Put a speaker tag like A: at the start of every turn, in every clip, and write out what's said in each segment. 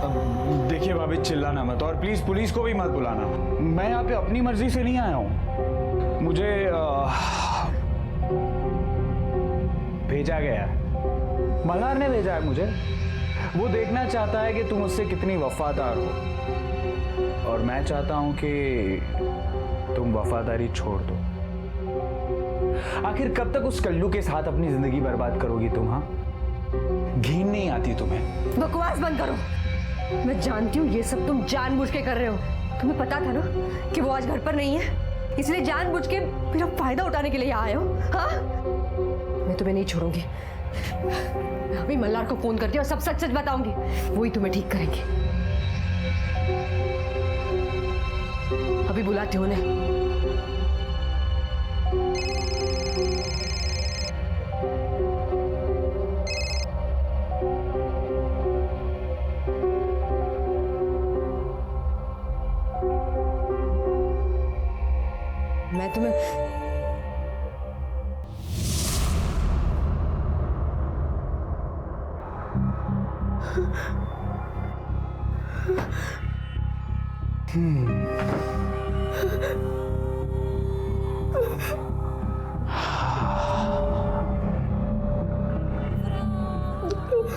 A: देखिए भाभी, चिल्लाना मत और प्लीज पुलिस को भी मत बुलाना। मैं यहाँ पे अपनी मर्जी से नहीं आया हूँ, मुझे भेजा गया है, मल्हार ने भेजा है मुझे। वो देखना चाहता है कि तुम उससे कितनी वफादार हो, और मैं चाहता हूं कि तुम वफादारी छोड़ दो। आखिर कब तक उस कल्लू के साथ अपनी जिंदगी बर्बाद करोगी तुम? हाँ, घिन नहीं आती तुम्हें?
B: बकवास बंद करो। मैं जानती हूँ ये सब तुम जानबूझ के कर रहे हो। तुम्हें पता था ना कि वो आज घर पर नहीं है, इसलिए जानबूझ के मेरा फायदा उठाने के लिए आए हो। हाँ, मैं तुम्हें नहीं छोड़ूंगी। मैं अभी मल्हार को फोन करती हूँ और सब सच सच बताऊंगी, वही तुम्हें ठीक करेंगे। अभी बुलाती हूँ उन्हें। मैं तुम्हें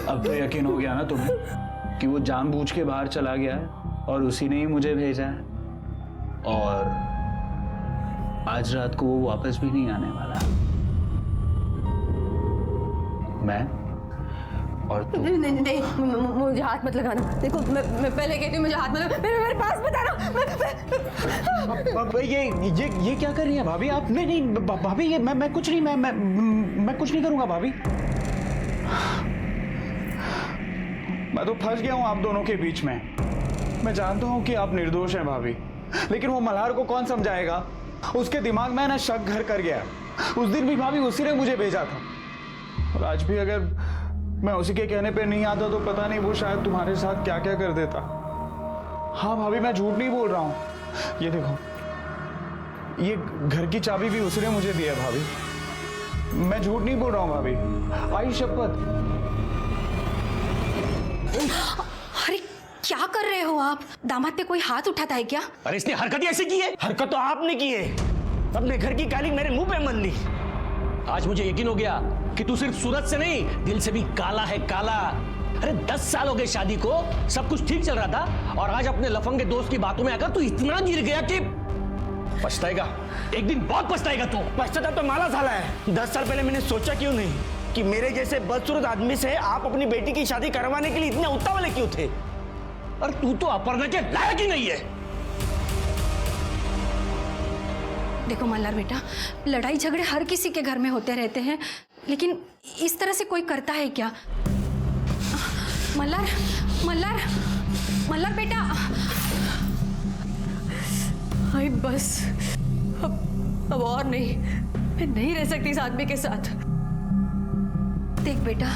A: अब तो यकीन हो गया ना तुम्हें कि वो जानबूझ के बाहर चला गया है और उसी ने ही मुझे भेजा है, और आज रात को वो वापस भी नहीं आने वाला। मैं और तुम।
B: नहीं, मुझे हाथ मत लगाना। देखो मैं पहले कहती हूँ, मुझे हाथ मत लगाना। मेरे पास बता रहा।
A: ये क्या कर रही हैं भाभी आप? नहीं भाभी, ये मैं कुछ नहीं, मैं कुछ नहीं करूंगा भाभी। मैं तो फंस गया हूं आप दोनों के बीच में। मैं जानता हूं कि आप निर्दोष हैं भाभी, लेकिन वो मल्हार को कौन समझाएगा? उसके दिमाग में ना शक घर कर गया। उस दिन भी भाभी उसी ने मुझे भेजा था, और आज भी अगर मैं उसी के कहने पे नहीं आता तो पता नहीं वो शायद तुम्हारे साथ क्या क्या कर देता। हाँ भाभी, मैं झूठ नहीं बोल रहा हूँ। ये देखो, ये घर की चाबी भी उसी ने मुझे दी है भाभी। मैं झूठ नहीं बोल रहा हूँ भाभी, आई शपथ।
C: अरे क्या कर रहे हो आप? दामाद पे कोई हाथ उठाता है क्या?
D: अरे इसने हरकत ऐसे की है? हरकत तो आपने की है, अपने घर की काली मेरे मुंह पे मल ली। आज मुझे यकीन हो गया कि तू सिर्फ सूरत से नहीं, दिल से भी काला है, काला। अरे 10 साल हो गए शादी को, सब कुछ ठीक चल रहा था, और आज अपने लफंगे दोस्त की बातों में आकर तू इतना गिर गया कि पछताएगा, एक दिन बहुत पछताएगा तू।
E: पछताता तो माला साला है। 10 साल पहले मैंने सोचा क्यों नहीं कि मेरे जैसे बदसूरत आदमी से आप अपनी बेटी की शादी करवाने के लिए इतने उतावले क्यों थे?
D: और तू तो अपर्णा के लायक ही नहीं है।
C: देखो मल्हार बेटा, लड़ाई झगड़े हर किसी के घर में होते रहते हैं, लेकिन इस तरह से कोई करता है क्या? मल्हार मल्हार मल्हार बेटा,
B: आई बस, अब और नहीं, मैं नहीं रह सकती इस आदमी के साथ।
C: देख बेटा,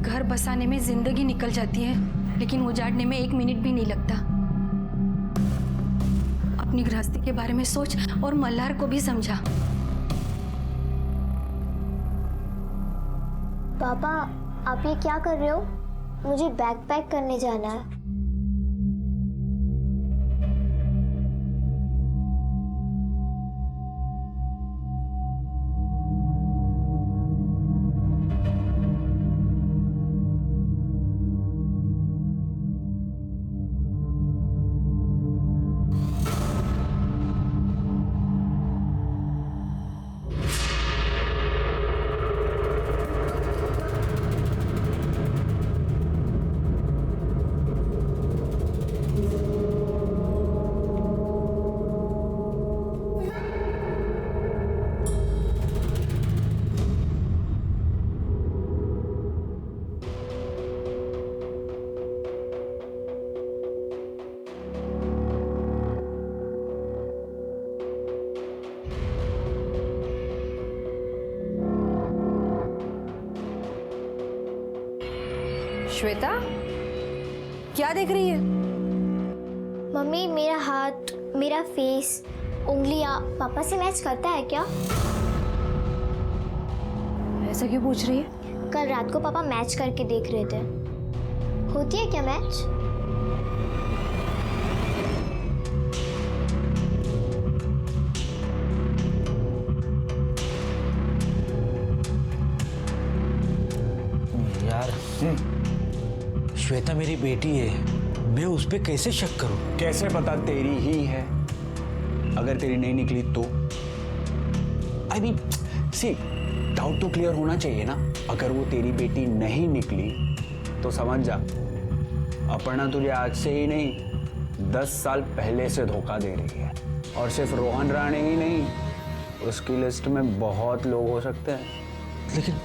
C: घर बसाने में जिंदगी निकल जाती है, लेकिन उजाड़ने में 1 मिनट भी नहीं लगता। अपनी गृहस्थी के बारे में सोच और मल्हार को भी समझा।
F: पापा, आप ये क्या कर रहे हो? मुझे बैग पैक करने जाना है।
B: श्वेता, क्या देख रही है?
F: मम्मी, मेरा हाथ, मेरा फेस, उंगलियां पापा से मैच करता है क्या?
B: ऐसा क्यों पूछ रही है?
F: कल रात को पापा मैच करके देख रहे थे। होती है क्या मैच?
D: श्वेता मेरी बेटी है, मैं उस पर कैसे शक करूं?
A: कैसे पता तेरी ही है? अगर तेरी नहीं निकली तो आई मीन सी डाउट तो क्लियर होना चाहिए ना। अगर वो तेरी बेटी नहीं निकली तो समझ जा, अपर्णा तुझे आज से ही नहीं 10 साल पहले से धोखा दे रही है। और सिर्फ रोहन राणे ही नहीं, उसकी लिस्ट में बहुत लोग हो सकते हैं।
E: लेकिन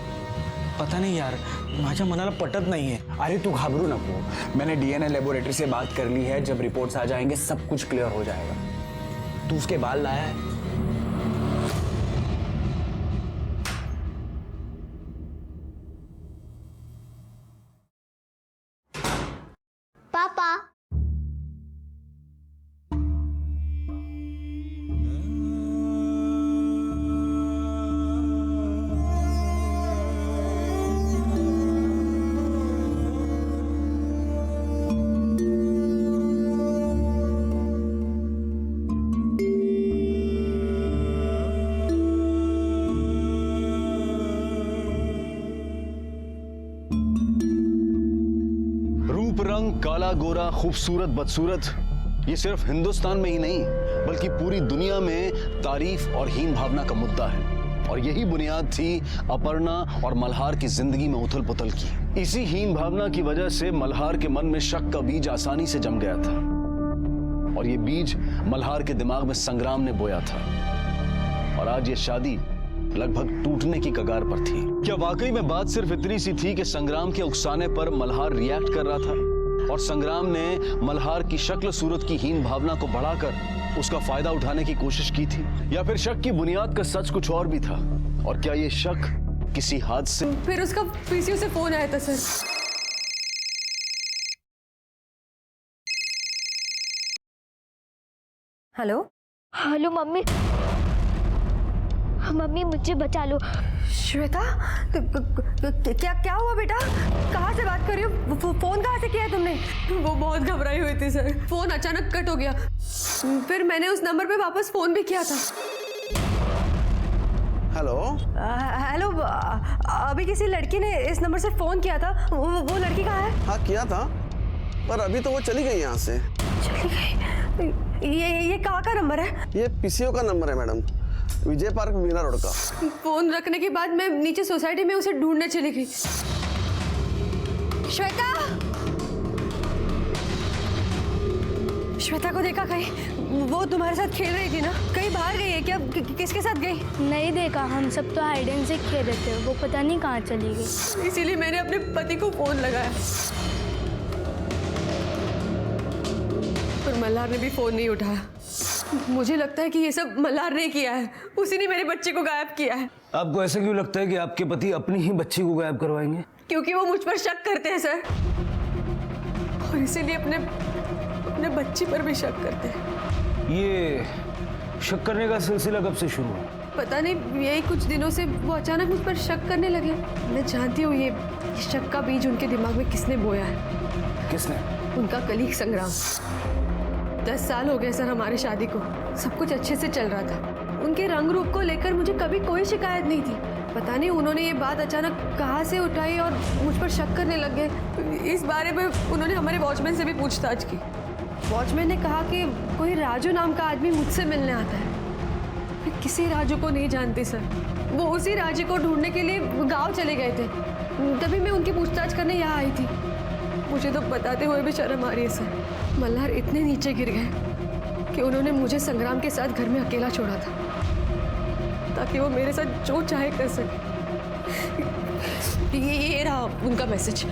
E: पता नहीं यार, माझ्या मनाला पटत नहीं है।
A: अरे तू घाबरू नको, मैंने डीएनए लेबोरेटरी से बात कर ली है। जब रिपोर्ट्स आ जाएंगे सब कुछ क्लियर हो जाएगा। तू उसके बाल लाया है?
F: पापा,
G: रूप रंग काला गोरा खूबसूरत बदसूरत, ये सिर्फ हिंदुस्तान में ही नहीं बल्कि पूरी दुनिया में तारीफ और हीन भावना का मुद्दा है। और यही बुनियाद थी अपर्णा और मल्हार की जिंदगी में उथल पुथल की। इसी हीन भावना की वजह से मल्हार के मन में शक का बीज आसानी से जम गया था और ये बीज मल्हार के दिमाग में संग्राम ने बोया था। और आज ये शादी लगभग टूटने की कगार पर थी। क्या वाकई में बात सिर्फ इतनी सी थी कि संग्राम के उकसाने पर मल्हार रिएक्ट कर रहा था और संग्राम ने मल्हार की शक्ल सूरत की हीन भावना को बढ़ाकर उसका फायदा उठाने की कोशिश की थी? या फिर शक की बुनियाद का सच कुछ और भी था? और क्या ये शक किसी हादसे?
B: फिर उसका पीसीओ से फोन आया था sir. Hello
F: hello mummy. Mummy मुझे बचा लो।
B: श्वेता, क्या हुआ बेटा? कहाँ से बात कर रही हो? फोन कहाँ से किया है तुमने? वो बहुत घबराई हुई थी सर, फोन अचानक कट हो गया। फिर मैंने उस नंबर पे वापस फोन भी किया था।
H: हेलो
B: हेलो, अभी किसी लड़की ने इस नंबर से फोन किया था। वो लड़की कहाँ है?
H: हाँ किया था, पर अभी तो वो चली गई यहाँ से।
B: चली गई? ये कहाँ का नंबर है?
H: ये पीसीओ का नंबर है मैडम, विजय पार्क मीना रोड का।
B: फोन रखने के बाद मैं नीचे सोसाइटी में उसे ढूंढने चली गई। श्वेता, श्वेता को देखा कहीं? वो तुम्हारे साथ खेल रही थी ना? कहीं बाहर गई है क्या? किसके साथ गई?
F: नहीं देखा, हम सब तो हाइड एंड सीक खेल रहे थे, वो पता नहीं कहाँ चली गई।
B: इसीलिए मैंने अपने पति को फोन लगाया, पर मल्हार ने भी फोन नहीं उठाया। मुझे लगता है कि ये सब मल्हार ने किया है, उसी ने मेरे बच्चे को गायब किया है।
D: आपको ऐसा क्यों लगता है कि आपके पति अपनी ही बच्ची को गायब करवाएंगे?
B: क्योंकि वो मुझ पर शक करते हैं सर, और इसीलिए अपने बच्ची पर भी शक करते हैं।
D: ये शक करने का सिलसिला कब से शुरू हुआ?
B: पता नहीं, यही कुछ दिनों से वो अचानक मुझ पर शक करने लगे। मैं जानती हूँ ये शक का बीज उनके दिमाग में किसने बोया है।
D: किसने?
B: उनका कलीग संग्राम। 10 साल हो गए सर हमारी शादी को, सब कुछ अच्छे से चल रहा था। उनके रंग रूप को लेकर मुझे कभी कोई शिकायत नहीं थी। पता नहीं उन्होंने ये बात अचानक कहाँ से उठाई और मुझ पर शक करने लग गए। इस बारे में उन्होंने हमारे वॉचमैन से भी पूछताछ की। वॉचमैन ने कहा कि कोई राजू नाम का आदमी मुझसे मिलने आता है। मैं किसी राजू को नहीं जानती सर, वो उसी राजू को ढूंढने के लिए गाँव चले गए थे, तभी मैं उनकी पूछताछ करने यहाँ आई थी। मुझे तो बताते हुए भी शर्म आ रही है सर। मल्हार इतने नीचे गिर गए कि उन्होंने मुझे संग्राम के साथ घर में अकेला छोड़ा था ताकि वो मेरे साथ जो चाहे कर सके। ये रहा उनका मैसेज।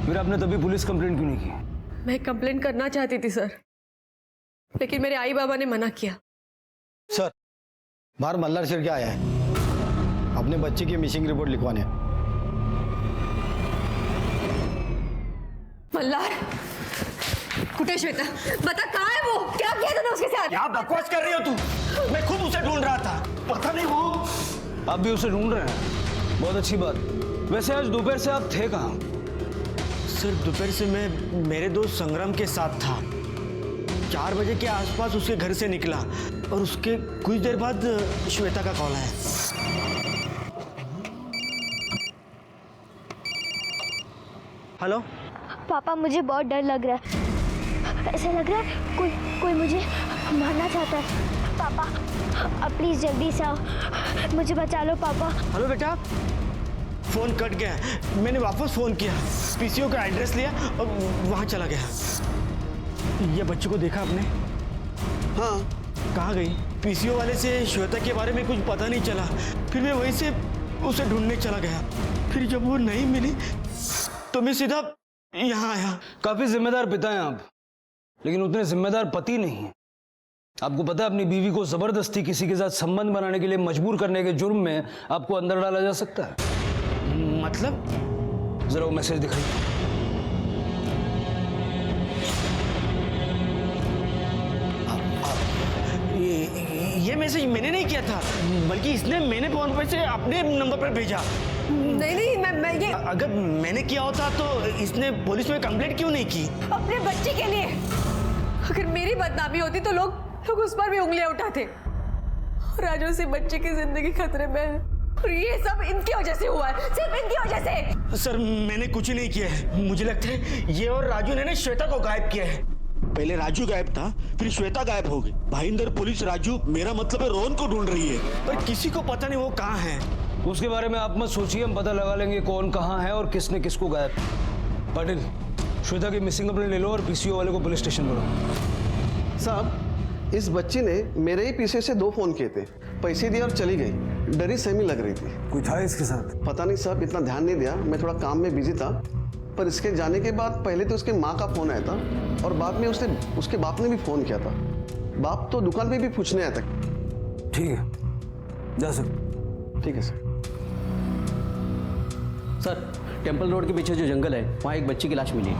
D: फिर आपने तभी पुलिस कंप्लेंट क्यों नहीं की?
B: मैं कंप्लेंट करना चाहती थी सर, लेकिन मेरे आई बाबा ने मना किया।
I: सर, बाहर मल्हार सिर क्या आया है अपने बच्चे की मिसिंग रिपोर्ट लिखवाने।
B: मल्हार, कुठे श्वेता? बता कहाँ है वो? क्या किया तूने उसके साथ?
E: क्या बकवास कर रही हो तू? मैं खुद उसे ढूंढ रहा था, पता नहीं वो।
D: आप भी उसे ढूंढ रहे हैं? बहुत अच्छी बात। वैसे आज दोपहर से आप थे कहाँ?
E: सर दोपहर से मैं मेरे दोस्त संग्राम के साथ था। 4 बजे के आसपास उसके घर से निकला और उसके कुछ देर बाद श्वेता का कॉल आया। हेलो।
F: पापा मुझे बहुत डर लग रहा है, ऐसा लग रहा है कोई मुझे मारना चाहता है। पापा अब प्लीज जल्दी से आओ, मुझे बचा लो पापा।
E: हेलो बेटा, फोन कट गया, मैंने वापस फोन किया, पीसीओ का एड्रेस लिया और वहाँ चला गया। ये बच्चे को देखा आपने?
H: हाँ,
E: कहाँ गई? पीसीओ वाले से श्वेता के बारे में कुछ पता नहीं चला, फिर मैं वहीं से उसे ढूंढने चला गया। फिर जब वो नहीं मिली तो मैं सीधा यहाँ आया।
D: काफी जिम्मेदार पिता हैं आप, लेकिन उतने जिम्मेदार पति नहीं हैं। आपको पता है अपनी बीवी को जबरदस्ती किसी के साथ संबंध बनाने के लिए मजबूर करने के जुर्म में आपको अंदर डाला जा सकता है।
E: मतलब?
D: जरा वो मैसेज दिखाइए।
E: ये मैसेज मैंने नहीं किया था, बल्कि इसने मैंने फोन पे से अपने नंबर पर भेजा।
B: नहीं मैं ये
E: अगर मैंने किया होता तो इसने पुलिस में कंप्लेंट क्यों नहीं की?
B: अपने बच्चे के लिए। अगर मेरी बदनामी होती तो लोग उस पर भी उंगलियां उठाते। और आज उसी बच्चे की जिंदगी खतरे में है, और ये सब इनकी वजह से हुआ है, सिर्फ इनकी वजह से।
E: सर मैंने कुछ नहीं किया है, मुझे लगता है ये और राजू ने श्वेता को गायब किया है।
J: पहले राजू गायब था, फिर श्वेता गायब हो गई। भाईंदर पुलिस राजू, मेरा मतलब है रोहन को ढूंढ रही है,
E: पर किसी को पता नहीं वो कहाँ है।
D: उसके बारे में आप मत सोचिए, हम पता लगा लेंगे कौन कहाँ है और किसने किसको गायब। पाटिल, श्वेता की मिसिंग कंप्लेंट ले लो और पीसीओ वाले को पुलिस स्टेशन बुलाओ।
H: साहब इस बच्ची ने मेरे ही पीछे से 2 फोन किए थे, पैसे दिए और चली गई। डरी सहमी लग रही थी।
I: कोई था इसके साथ?
H: पता नहीं साहब, इतना ध्यान नहीं दिया, मैं थोड़ा काम में बिजी था। पर इसके जाने के बाद पहले तो उसके माँ का फोन आया था, और बाद में उसके बाप ने भी फोन किया था। बाप तो दुकान पे भी पूछने आया था।
D: ठीक है, जा सर।
H: ठीक है सर।
K: सर, टेम्पल रोड के पीछे जो जंगल है वहाँ एक बच्ची की लाश मिली।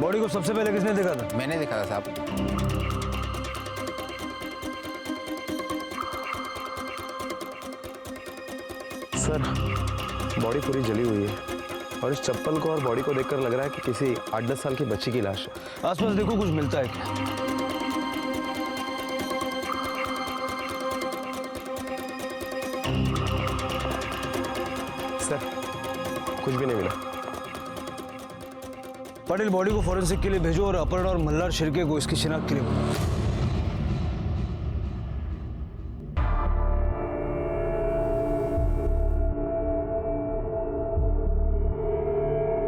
D: बॉडी को सबसे पहले किसने देखा था?
L: मैंने देखा था साहब।
M: सर बॉडी पूरी जली हुई है, और इस चप्पल को और बॉडी को देखकर लग रहा है कि किसी 8-10 साल की बच्ची की लाश है।
D: आसपास देखो कुछ मिलता है क्या?
M: सर कुछ भी नहीं मिला।
D: पाटिल, बॉडी को फॉरेंसिक के लिए भेजो और अपहरण और मल्हार शिर्के को इसकी शिनाख्त के लिए बुलाओ।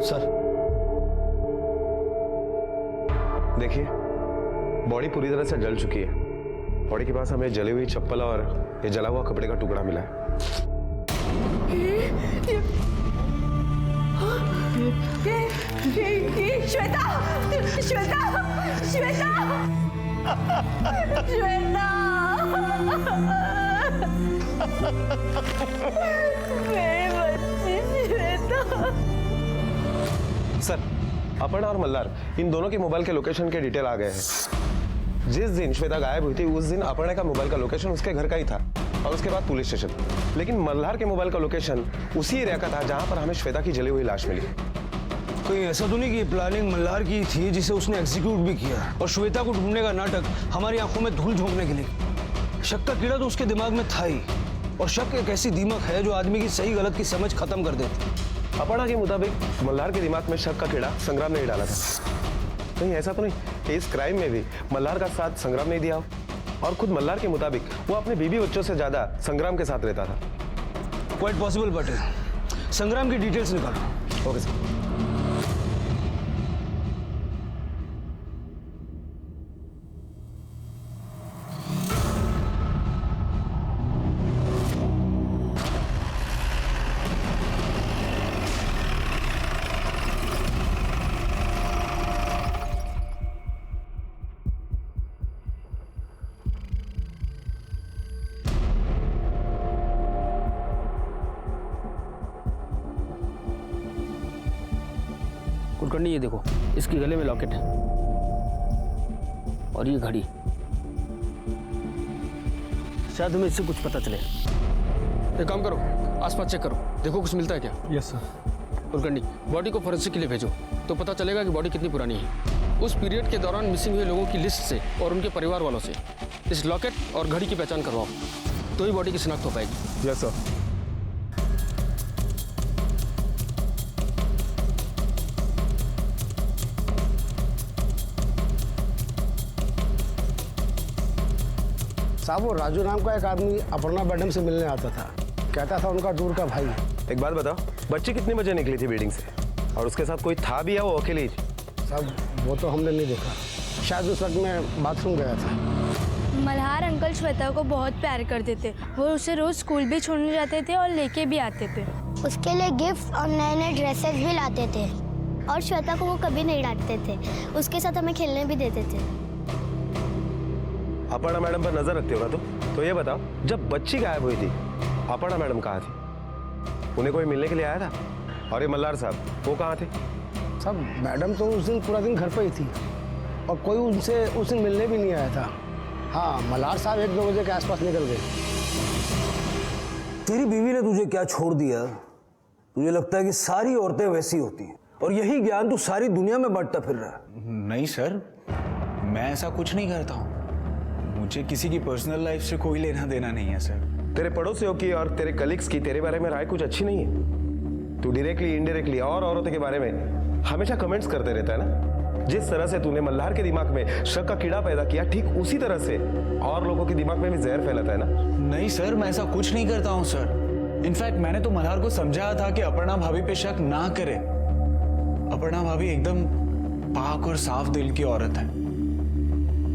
M: सर देखिए, बॉडी पूरी तरह से जल चुकी है। बॉडी के पास हमें जली हुई चप्पल और ये जला हुआ कपड़े का टुकड़ा मिला है।
B: श्वेता श्वेता श्वेता श्वेता, मेरी बच्ची श्वेता।
M: सर अपर्ण और मल्हार इन दोनों के मोबाइल के लोकेशन के डिटेल आ गए हैं। जिस दिन श्वेता गायब हुई थी उस दिन अपर्ण का मोबाइल का लोकेशन उसके घर का ही था, और उसके बाद पुलिस स्टेशन। लेकिन मल्हार के मोबाइल का लोकेशन उसी एरिया का था जहां पर हमें श्वेता की जली हुई लाश मिली।
D: कोई ऐसा तो नहीं कि प्लानिंग मल्हार की थी जिसे उसने एग्जीक्यूट भी किया, और श्वेता को ढूंढने का नाटक हमारी आंखों में धूल झोंकने के लिए? शक का कीड़ा तो उसके दिमाग में था ही, और शक एक ऐसी दीमक है जो आदमी की सही गलत की समझ खत्म कर देती।
M: अपर्णा के मुताबिक मल्हार के दिमाग में शक का कीड़ा संग्राम ने ही डाला था। कहीं ऐसा तो नहीं कि इस क्राइम में भी मल्हार का साथ संग्राम ने दिया हो? और खुद मल्हार के मुताबिक वो अपने बीवी बच्चों से ज्यादा संग्राम के साथ रहता था।
D: क्वाइट पॉसिबल पाटिल, संग्राम की डिटेल्स निकालो।
M: Okay sir.
K: कुलकर्णी, ये देखो, इसके गले में लॉकेट है और ये घड़ी। शायद हमें इससे कुछ पता चले।
N: एक काम करो, आसपास चेक करो, देखो कुछ मिलता है क्या।
I: Yes sir.
N: कुलकर्णी, बॉडी को फॉरेंसिक के लिए भेजो, तो पता चलेगा कि बॉडी कितनी पुरानी है। उस पीरियड के दौरान मिसिंग हुए लोगों की लिस्ट से और उनके परिवार वालों से इस लॉकेट और घड़ी की पहचान करवाओ, तो ही बॉडी की शिनाख्त हो पाएगी।
M: Yes sir.
I: साहब वो राजू नाम का एक आदमी अपर्णा मैडम से मिलने आता था, कहता था उनका दूर का भाई।
M: एक बात बताओ, बच्ची कितने बजे निकली थी बिल्डिंग से, और उसके साथ कोई था भी या वो अकेली थी?
I: साहब वो तो हमने नहीं देखा, शायद उस वक्त मैं बाथरूम गया था।
F: मल्हार अंकल श्वेता को बहुत प्यार करते थे। वो उसे रोज स्कूल भी छोड़ने जाते थे और लेके भी आते थे। उसके लिए गिफ्ट और नए नए ड्रेसेस भी लाते थे, और श्वेता को वो कभी नहीं डांटते थे। उसके साथ हमें खेलने भी देते थे।
M: अपर्णा मैडम पर नजर रखते हो ना? तो ये बताओ, जब बच्ची गायब हुई थी अपर्णा मैडम कहाँ थी? उन्हें कोई मिलने के लिए आया था? और ये मल्हार साहब वो कहाँ थे?
I: साहब मैडम तो उस दिन पूरा दिन घर पर ही थी, और कोई उनसे उस दिन मिलने भी नहीं आया था। हाँ, मल्हार साहब 1-2 बजे के आसपास निकल गए।
K: तेरी बीवी ने तुझे क्या छोड़ दिया? तुझे लगता है कि सारी औरतें वैसी होती हैं, और यही ज्ञान तू सारी दुनिया में बांटता फिर रहा है?
A: नहीं सर, मैं ऐसा कुछ नहीं करता हूँ। मुझे किसी की पर्सनल लाइफ से कोई लेना देना नहीं है सर।
M: तेरे पड़ोसियों की और तेरे कलीग्स की तेरे बारे में राय कुछ अच्छी नहीं है। तू डायरेक्टली इनडायरेक्टली और औरतों के बारे में हमेशा कमेंट्स करते रहता है ना। जिस तरह से तूने मल्हार के दिमाग में शक का कीड़ा पैदा किया, ठीक उसी तरह से और लोगों के दिमाग में भी जहर फैलाता है ना।
A: नहीं सर, मैं ऐसा कुछ नहीं करता हूँ सर। इनफैक्ट मैंने तो मल्हार को समझाया था कि अपर्णा भाभी पे शक ना करे। अपर्णा भाभी एकदम पाक और साफ दिल की औरत है।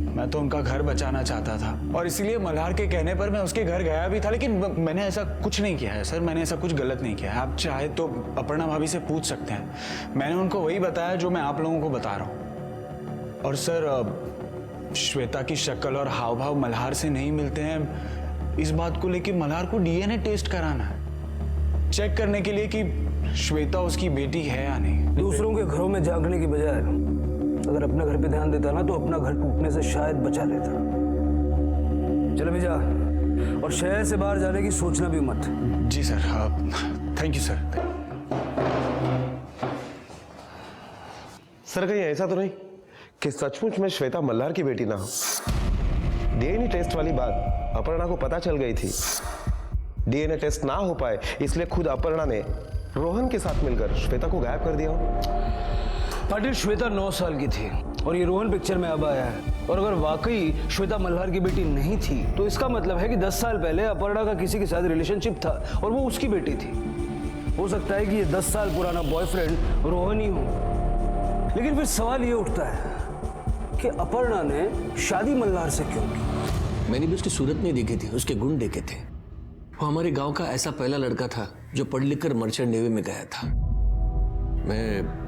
A: मैं तो उनका घर बचाना चाहता था, और इसीलिए मल्हार के कहने पर मैं उसके घर गया भी था। लेकिन मैंने ऐसा कुछ नहीं किया है सर, मैंने ऐसा कुछ गलत नहीं किया है। आप चाहे तो अपर्णा भाभी से पूछ सकते हैं। मैंने उनको वही बताया जो मैं आप लोगों को बता रहा हूँ। और सर, श्वेता की शक्ल और हाव भाव मल्हार से नहीं मिलते हैं, इस बात को लेकर मल्हार को डीएनए टेस्ट कराना है, चेक करने के लिए कि श्वेता उसकी बेटी है या नहीं।
K: दूसरों के घरों में झांकने की बजाय अगर अपने घर पे ध्यान देता ना, तो अपना घर टूटने से शायद बचा लेता। चल अभी जा, और शहर से बाहर जाने की सोचना भी मत।
A: जी sir, thank you sir.
M: Sir कहीं ऐसा तो नहीं कि सचमुच में श्वेता मल्हार की बेटी ना हो? डीएनए टेस्ट वाली बात अपर्णा को पता चल गई थी। डीएनए टेस्ट ना हो पाए इसलिए खुद अपर्णा ने रोहन के साथ मिलकर श्वेता को गायब कर दिया हो।
K: पाटिल, श्वेता 9 साल की थी और ये रोहन पिक्चर में अब आया है। और अगर वाकई श्वेता मल्हार की बेटी नहीं थी, तो इसका मतलब है कि 10 साल पहले अपर्णा का किसी के साथ रिलेशनशिप था और वो उसकी बेटी थी। हो सकता है कि ये 10 साल पुराना बॉयफ्रेंड रोहन ही हो। लेकिन फिर सवाल ये उठता है कि अपर्णा ने शादी मल्हार से क्यों की?
D: मैंने भी उसकी सूरत नहीं देखी थी, उसके गुण देखे थे। वो हमारे गांव का ऐसा पहला लड़का था जो पढ़ लिख कर मर्चेंट नेवी में गया था। मैं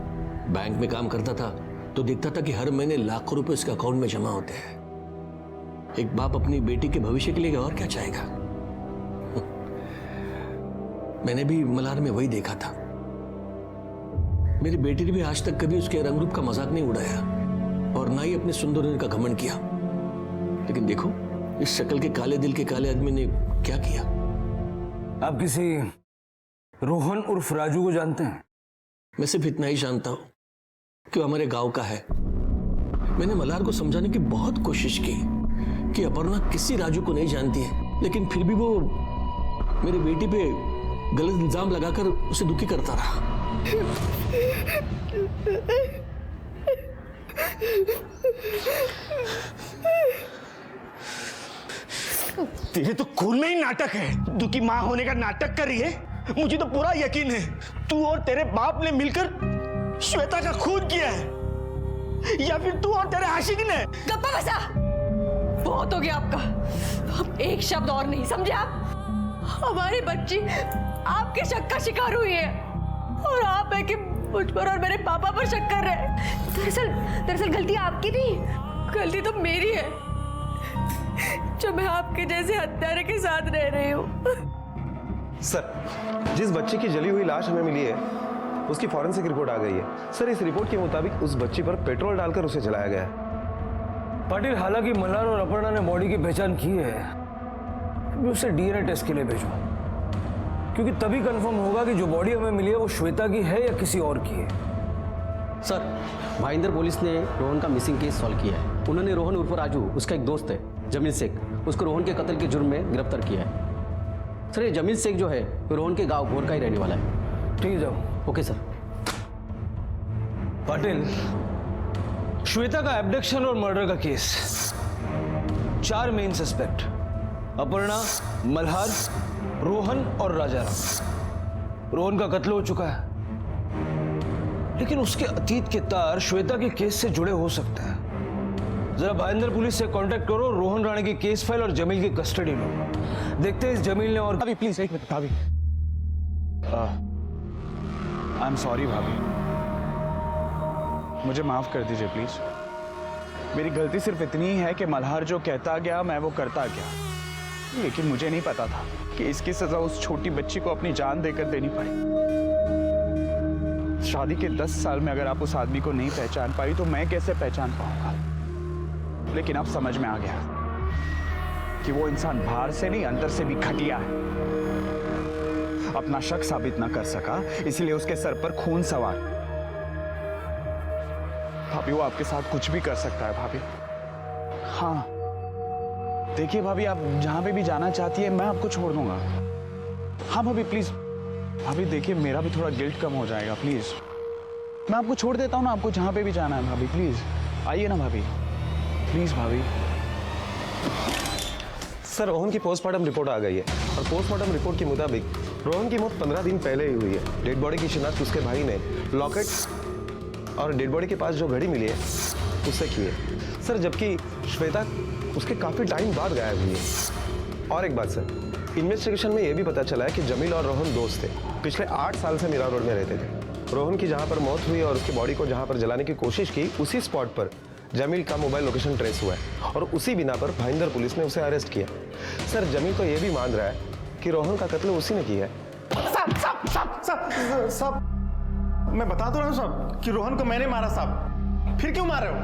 D: बैंक में काम करता था तो देखता था कि हर महीने लाखों रुपए उसके अकाउंट में जमा होते हैं। एक बाप अपनी बेटी के भविष्य के लिए और क्या चाहेगा? मैंने भी मल्हार में वही देखा था। मेरी बेटी ने भी आज तक कभी उसके रंग रूप का मजाक नहीं उड़ाया और ना ही अपने सुंदर होने का घमंड किया। लेकिन देखो इस शक्ल के काले दिल के काले आदमी ने क्या किया।
K: आप किसी रोहन उर्फ राजू को जानते हैं?
D: मैं सिर्फ इतना ही जानता हूं कि वो हमारे गांव का है। मैंने मल्हार को समझाने की बहुत कोशिश की कि अपर्णा किसी राजू को नहीं जानती है, लेकिन फिर भी वो मेरी बेटी पे गलत इल्जाम लगाकर उसे दुखी करता रहा।
J: तेरे तो खून में ही नाटक है। तू की माँ होने का नाटक कर रही है। मुझे तो पूरा यकीन है तू और तेरे बाप ने मिलकर श्वेता का खून किया है, या फिर तू और तेरे आशिक ने।
B: गप्पा बसा, बहुत हो गया आपका। अब एक शब्द और नहीं, समझे आप? हमारी बच्ची आपके शक का शिकार हुई है और आप है कि मुझ पर और मेरे पापा पर शक कर रहे हैं। दरअसल गलती आपकी नहीं, गलती तो मेरी है जो मैं आपके जैसे हत्यारे के साथ रह रही हूँ।
M: सर, जिस बच्चे की जली हुई लाश हमें मिली है उसकी फॉरेंसिक रिपोर्ट आ गई है। सर, इस रिपोर्ट के मुताबिक उस बच्ची पर पेट्रोल डालकर उसे जलाया गया है।
K: पाटिल, हालांकि मल्हार और अपर्णा ने बॉडी की पहचान की है, मैं उसे डीएनए टेस्ट के लिए भेजो, क्योंकि तभी कंफर्म होगा कि जो बॉडी हमें मिली है वो श्वेता की है या किसी और की है।
N: सर, भाईंदर पुलिस ने रोहन का मिसिंग केस सॉल्व किया है। उन्होंने रोहन उर्फ राजू, उसका एक दोस्त है जमील शेख, उसको रोहन के कत्ल के जुर्म में गिरफ्तार किया है। सर, ये जमील शेख जो है वो रोहन के गांव घोर का ही रहने वाला है।
K: ठीक है, जाओ।
N: Okay sir.
K: पाटिल, श्वेता का एब्डक्शन और मर्डर का case, 4 main suspect, Aparna, Malhar, Rohan और राजाराम। रोहन का कत्ल हो चुका है, लेकिन उसके अतीत के तार श्वेता के केस से जुड़े हो सकते हैं। जरा भाईंदर पुलिस से कांटेक्ट करो, रोहन राणे की केस फाइल और जमील की कस्टडी लो। देखते हैं इस जमील ने और
A: भाभी प्लीज एक मिनट। भाभी, आई एम सॉरी भाभी, मुझे माफ कर दीजिए प्लीज। मेरी गलती सिर्फ इतनी ही है कि मल्हार जो कहता गया मैं वो करता गया, लेकिन मुझे नहीं पता था कि इसकी सजा उस छोटी बच्ची को अपनी जान देकर देनी पड़ी। शादी के 10 साल में अगर आप उस आदमी को नहीं पहचान पाई तो मैं कैसे पहचान पाऊंगा। लेकिन अब समझ में आ गया कि वो इंसान बाहर से नहीं अंदर से भी घटिया है। अपना शक साबित ना कर सका, इसलिए उसके सर पर खून सवार। भाभी, वो आपके साथ कुछ भी कर सकता है भाभी। हाँ देखिए भाभी, आप जहां पे भी जाना चाहती है मैं आपको छोड़ दूंगा। हाँ भाभी प्लीज। भाभी देखिए, मेरा भी थोड़ा गिल्ट कम हो जाएगा प्लीज। मैं आपको छोड़ देता हूँ ना, आपको जहां पे भी जाना है भाभी। प्लीज आइए ना भाभी, प्लीज भाभी।
M: सर, रोहन की पोस्टमार्टम रिपोर्ट आ गई है और पोस्टमार्टम रिपोर्ट के मुताबिक रोहन की मौत 15 दिन पहले ही हुई है। डेड बॉडी की शिनाख्त उसके भाई ने लॉकेट और डेड बॉडी के पास जो घड़ी मिली है उससे की है सर, जबकि श्वेता उसके काफी टाइम बाद गायब हुई है। और एक बात सर, इन्वेस्टिगेशन में यह भी पता चला है कि जमील और रोहन दोस्त थे, पिछले 8 साल से मीरा रोड में रहते थे। रोहन की जहां पर मौत हुई और उसकी बॉडी को जहां पर जलाने की कोशिश की, उसी स्पॉट पर जमील का मोबाइल लोकेशन ट्रेस हुआ है और उसी बिना पर भाईंदर पुलिस ने उसे अरेस्ट किया। सर, जमील तो यह भी मान रहा है कि रोहन का कत्ल उसी ने किया है।
J: साहब, मैं बता तो रहा हूँ साहब कि रोहन को मैंने मारा साहब। फिर क्यों मार रहे हो?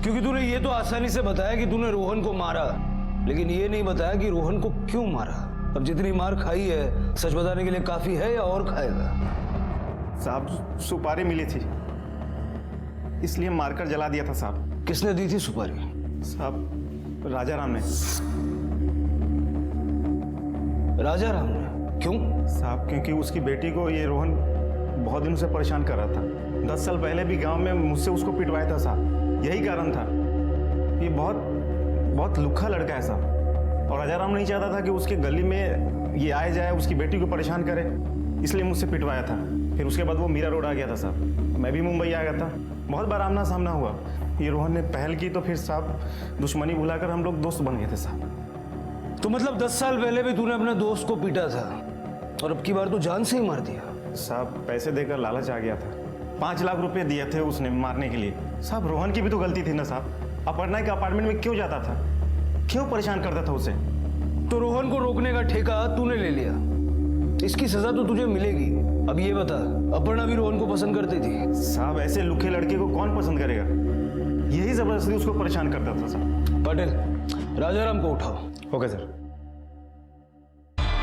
K: क्योंकि तूने ये तो आसानी से बताया कि तूने रोहन को मारा, लेकिन ये नहीं बताया कि रोहन को क्यों मारा। अब जितनी मार खाई है सच बताने के लिए काफी है या और खाएगा?
J: साहब, सुपारी मिली थी इसलिए मारकर जला दिया था साहब।
K: किसने दी थी सुपारी?
J: साहब, राजाराम ने।
K: राजाराम ने? क्यों?
J: साहब, क्योंकि उसकी बेटी को ये रोहन बहुत दिनों से परेशान कर रहा था। 10 साल पहले भी गांव में मुझसे उसको पिटवाया था साहब, यही कारण था। ये बहुत लुक्खा लड़का है साहब, और राजाराम नहीं चाहता था कि उसके गली में ये आए जाए, उसकी बेटी को परेशान करे, इसलिए मुझसे पिटवाया था। फिर उसके बाद वो मीरा रोड आ गया था साहब, मैं भी मुंबई आ गया था। बहुत बार आमना सामना हुआ। ये रोहन ने पहल की तो फिर साहब दुश्मनी भुलाकर हम लोग दोस्त बन गए थे साहब।
K: तो मतलब 10 साल पहले भी तूने अपने दोस्त को पीटा था और अब की बार तो जान से ही मार दिया?
J: साहब, पैसे देकर लालच आ गया था। 5 लाख रुपए दिए थे उसने मारने के लिए। साहब, रोहन की भी तो गलती थी ना साहब। अपर्णा के अपार्टमेंट में क्यों जाता था, क्यों परेशान करता था उसे?
K: तो रोहन को रोकने का ठेका तूने ले लिया, इसकी सजा तो तुझे मिलेगी। अब ये बता, अपर्णा भी रोहन को पसंद करती थी?
J: साहब, ऐसे लुखे लड़के को कौन पसंद करेगा? यही जबरदस्ती उसको परेशान करता था साहब।
K: पाटिल, राजाराम को उठाओ।
M: Okay sir.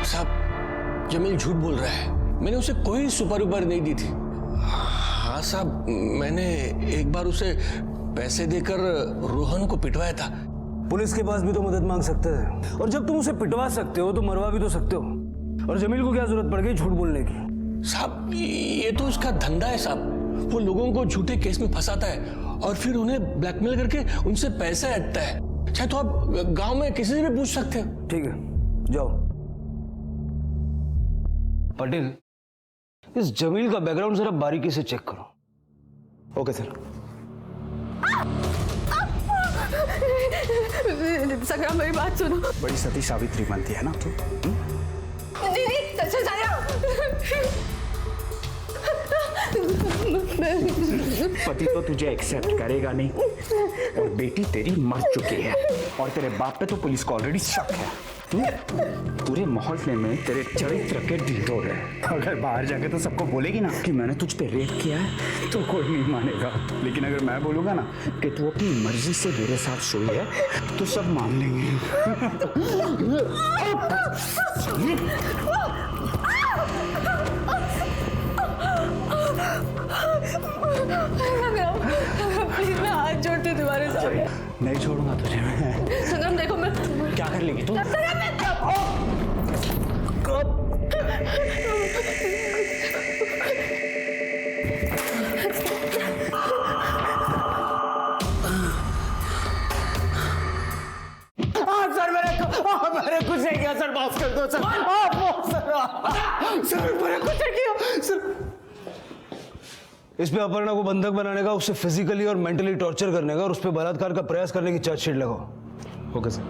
D: साहब, जमील झूठ बोल रहा है, मैंने उसे कोई सुपारी उपारी नहीं दी थी। हाँ साहब, मैंने एक बार उसे पैसे देकर रोहन को पिटवाया था।
K: पुलिस के पास भी तो मदद मांग सकते हैं, और जब तुम उसे पिटवा सकते हो तो मरवा भी तो सकते हो। और जमील को क्या जरूरत पड़ गई झूठ बोलने की?
D: साहब, ये तो उसका धंधा है साहब। वो लोगों को झूठे केस में फंसाता है और फिर उन्हें ब्लैकमेल करके उनसे पैसे ऐंठता है। चाहे तो आप गांव में किसी से भी पूछ सकते हो।
K: ठीक है, जाओ। पटेल, इस जमील का बैकग्राउंड जरा बारीकी से चेक करो।
M: Okay sir.
B: संग्राम, मेरी बात सुनो।
A: बड़ी सती सावित्री बनती है ना तू।
B: दीदी,
A: पति तो तुझे एक्सेप्ट करेगा नहीं, और बेटी तेरी मर चुकी है, और तेरे बाप पे तो पुलिस को ऑलरेडी शक है। पूरे मोहल्ले में तेरे चरित्र के ढिंढोर है। अगर बाहर जाके तो सबको बोलेगी ना कि मैंने तुझ पे रेप किया है तो कोई नहीं मानेगा, लेकिन अगर मैं बोलूंगा ना कि तू अपनी मर्जी से मेरे साथ सोई है तो सब मान लेंगे।
B: प्लीज मैं हाथ जोड़ती हूँ तुम्हारे सामने।
A: नहीं छोड़ूंगा तुझे मैं।
B: संगम देखो मैं
D: क्या कर लेगी तू?
A: सर मैंने कुछ नहीं किया सर, माफ कर दो सर। सर मैंने कुछ नहीं किया सर।
K: इस पे अपर्णा को बंधक बनाने का, उससे फिजिकली और मेंटली टॉर्चर करने का और उस पे बलात्कार का प्रयास करने की चार्जशीट लगाओ।
M: Okay sir.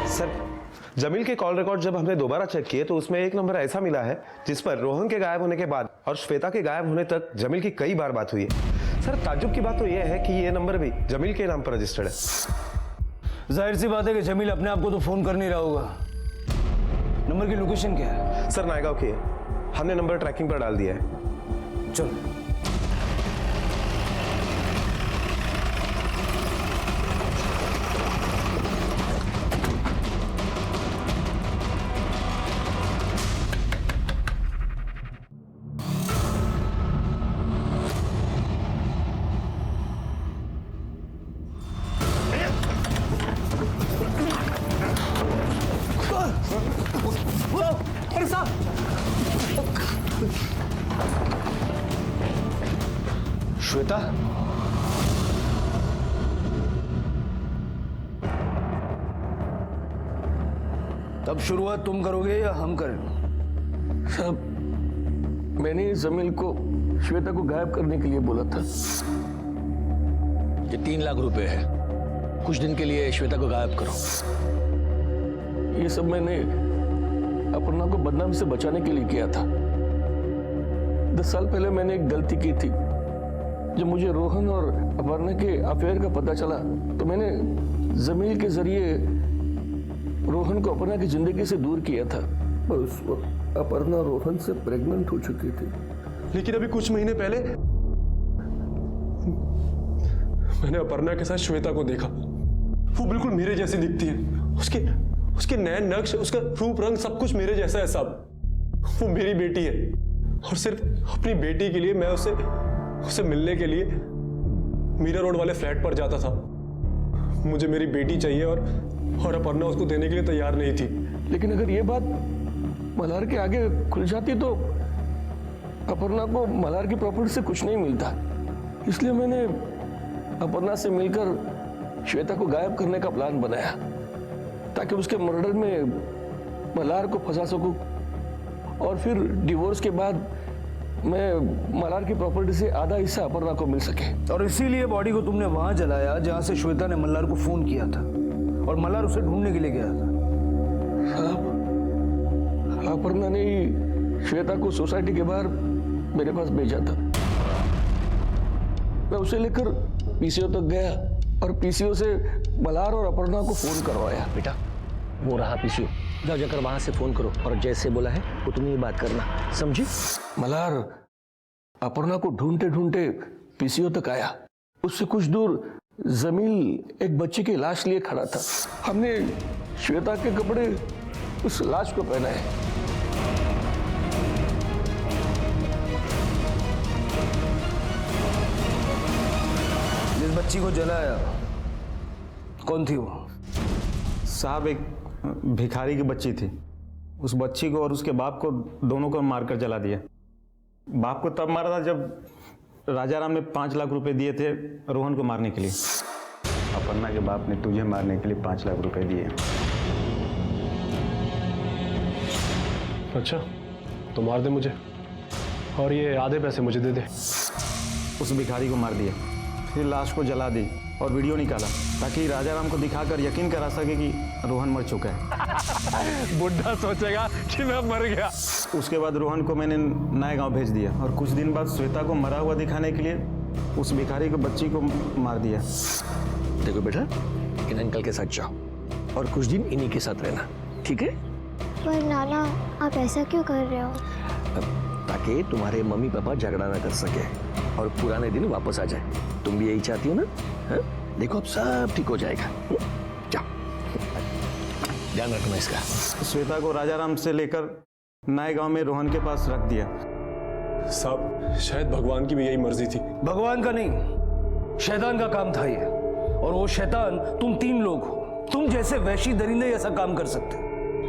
M: सर, जमील के कॉल रिकॉर्ड जब हमने दोबारा चेक किए तो उसमें एक नंबर ऐसा मिला है जिस पर रोहन के गायब होने के बाद और श्वेता के गायब होने तक जमील की कई बार बात हुई है। सर, ताज्जुब की बात तो यह है कि ये नंबर भी जमील के नाम पर रजिस्टर्ड है।
K: जाहिर सी बात है कि जमील अपने आप को तो फोन कर नहीं रहा होगा। नंबर की लोकेशन क्या है?
M: सर, नायगांव की है। हमने नंबर ट्रैकिंग पर डाल दिया है।
K: चलो। श्वेता, तब शुरुआत तुम करोगे या हम करें?
D: साहब, मैंने जमील को श्वेता को गायब करने के लिए बोला था। ये 3 लाख रुपए है, कुछ दिन के लिए श्वेता को गायब करो। ये सब मैंने अपर्णा को बदनामी से बचाने के लिए किया था। 10 साल पहले मैंने एक गलती की थी। जब मुझे रोहन और अपर्णा के अफेयर का पता चला तो मैंने जमील के जरिए रोहन को अपर्णा की जिंदगी से दूर किया था। पर उस वक्त अपर्णा रोहन से प्रेग्नेंट हो चुकी थी।
M: लेकिन अभी कुछ महीने पहले मैंने अपर्णा के साथ श्वेता को देखा। वो बिल्कुल मेरे जैसी दिखती है। उसके नैन नक्श, उसका रूप रंग सब कुछ मेरे जैसा है साहब। वो मेरी बेटी है और सिर्फ अपनी बेटी के लिए मैं उसे मिलने के लिए मीरा रोड वाले फ्लैट पर जाता था। मुझे मेरी बेटी चाहिए और अपर्णा उसको देने के लिए तैयार नहीं थी।
D: लेकिन अगर ये बात मल्हार के आगे खुल जाती तो अपर्णा को मल्हार की प्रॉपर्टी से कुछ नहीं मिलता। इसलिए मैंने अपर्णा से मिलकर श्वेता को गायब करने का प्लान बनाया ताकि उसके मर्डर में मल्हार को फंसा सकूं और फिर डिवोर्स के बाद मैं मल्हार की प्रॉपर्टी से आधा हिस्सा अपर्णा को मिल सके।
K: और इसीलिए बॉडी को तुमने वहां जलाया जहां से श्वेता ने मल्हार को फोन किया था और मल्हार उसे ढूंढने के लिए गया था।
D: साहब, अपर्णा ने श्वेता को सोसाइटी के बाहर मेरे पास भेजा था। मैं उसे लेकर पीसीओ तक गया और पीसीओ से मल्हार और अपर्णा को फोन करवाया।
N: बेटा, वो रहा पीसीओ, जाओ जाकर वहां से फोन करो और जैसे बोला है उतनी ही बात करना, समझी?
D: मल्हार अपर्णा को ढूंढते ढूंढते पीसीओ तक आया। उससे कुछ दूर जमील एक बच्चे की लाश लिए खड़ा था। हमने श्वेता के कपड़े उस लाश को पहनाए।
K: जिस बच्ची को जलाया कौन थी वो?
A: साहब, एक भिखारी की बच्ची थी। उस बच्ची को और उसके बाप को दोनों को मारकर जला दिया। बाप को तब मारा था जब राजाराम ने 5 लाख रुपए दिए थे रोहन को मारने के लिए। अपर्णा के बाप ने तुझे मारने के लिए 5 लाख रुपए दिए।
M: अच्छा, तो मार दे मुझे और ये आधे पैसे मुझे दे दे।
A: उस भिखारी को मार दिया, फिर लाश को जला दी और वीडियो निकाला ताकि राजाराम को दिखाकर यकीन करा सके कि रोहन मर चुका है।
M: बुढ़ा सोचेगा कि मैं मर गया।
A: उसके बाद रोहन को मैंने नए गांव भेज दिया और कुछ दिन बाद श्वेता को मरा हुआ दिखाने के लिए उस भिखारी को बच्ची को मार दिया।
D: देखो बेटा, इन अंकल के साथ जाओ और कुछ दिन इन्हीं के साथ रहना, ठीक है?
F: पर नाना, आप ऐसा क्यों कर रहे हो?
D: ताकि तुम्हारे मम्मी पापा झगड़ा ना कर सके और पुराने दिन वापस आ जाए। तुम भी यही चाहती हो ना? हाँ? देखो अब सब ठीक हो जाएगा। जाओ, ध्यान रखना इसका।
A: श्वेता को राजाराम से लेकर नए गांव में रोहन के पास रख दिया।
M: साहब, शायद भगवान की भी यही मर्जी थी।
K: भगवान का नहीं, शैतान का काम था ये। और वो शैतान तुम 3 लोग हो। तुम जैसे वैशी दरिंदे ऐसा काम कर सकते।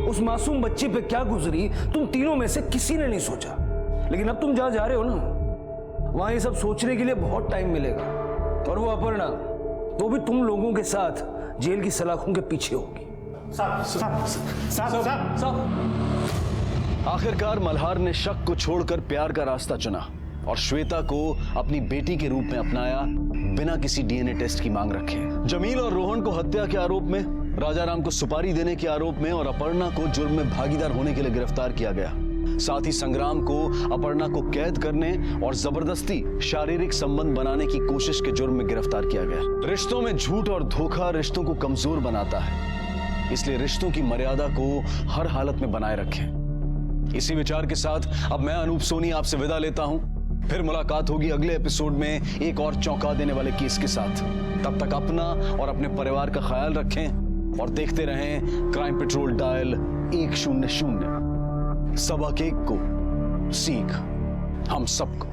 K: उस मासूम बच्ची पे क्या गुजरी तुम तीनों में से किसी ने नहीं सोचा। लेकिन अब तुम जहां जा रहे हो ना, वहां ये सब सोचने के लिए बहुत टाइम मिलेगा। और वो अपर्णा, वो भी तुम लोगों के साथ जेल की सलाखों के पीछे होगी।
G: आखिरकार मल्हार ने शक को छोड़कर प्यार का रास्ता चुना और श्वेता को अपनी बेटी के रूप में अपनाया, बिना किसी डीएनए टेस्ट की मांग रखे। जमील और रोहन को हत्या के आरोप में, राजाराम को सुपारी देने के आरोप में और अपर्णा को जुर्म में भागीदार होने के लिए गिरफ्तार किया गया। साथ ही संग्राम को अपर्णा को कैद करने और जबरदस्ती शारीरिक संबंध बनाने की कोशिश के जुर्म में गिरफ्तार किया गया। रिश्तों में झूठ और धोखा रिश्तों को कमजोर बनाता है, इसलिए रिश्तों की मर्यादा को हर हालत में बनाए रखें। इसी विचार के साथ अब मैं अनूप सोनी आपसे विदा लेता हूं। फिर मुलाकात होगी अगले एपिसोड में एक और चौंका देने वाले केस के साथ। तब तक अपना और अपने परिवार का ख्याल रखें और देखते रहें क्राइम पेट्रोल डायल 100। सबक एक को, सीख हम सबको।